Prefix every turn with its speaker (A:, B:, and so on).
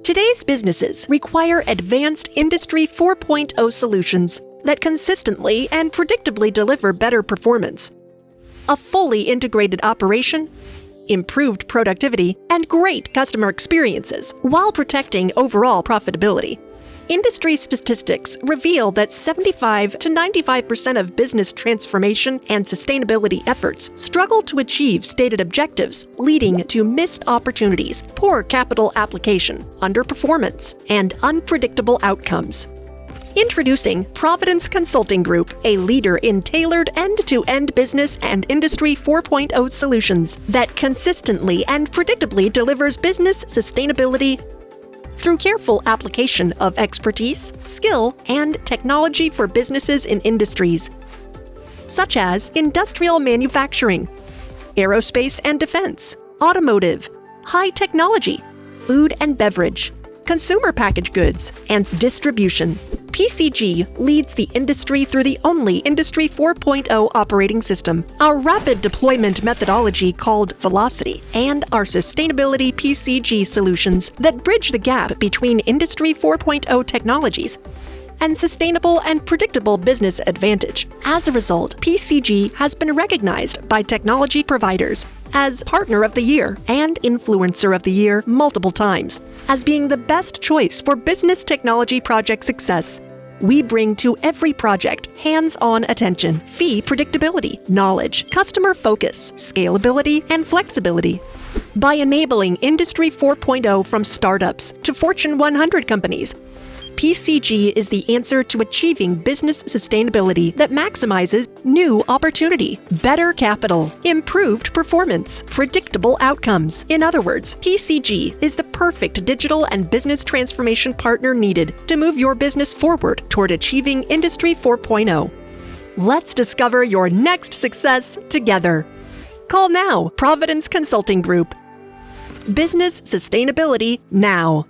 A: Today's businesses require advanced Industry 4.0 solutions that consistently and predictably deliver better performance, a fully integrated operation, improved productivity, and great customer experiences while protecting overall profitability. Industry statistics reveal that 75 to 95% of business transformation and sustainability efforts struggle to achieve stated objectives, leading to missed opportunities, poor capital application, underperformance, and unpredictable outcomes. Introducing Providence Consulting Group, a leader in tailored end-to-end business and Industry 4.0 solutions that consistently and predictably delivers business sustainability through careful application of expertise, skill, and technology for businesses in industries such as industrial manufacturing, aerospace and defense, automotive, high technology, food and beverage, consumer packaged goods, and distribution. PCG leads the industry through the only Industry 4.0 operating system, our rapid deployment methodology called Velocity, and our sustainability PCG solutions that bridge the gap between Industry 4.0 technologies and sustainable and predictable business advantage. As a result, PCG has been recognized by technology providers as Partner of the Year and Influencer of the Year multiple times, as being the best choice for business technology project success. We bring to every project hands-on attention, fee predictability, knowledge, customer focus, scalability, and flexibility. By enabling Industry 4.0 from startups to Fortune 100 companies, PCG is the answer to achieving business sustainability that maximizes new opportunity, better capital, improved performance, predictable outcomes. In other words, PCG is the perfect digital and business transformation partner needed to move your business forward toward achieving Industry 4.0. Let's discover your next success together. Call now, Providence Consulting Group. Business sustainability now.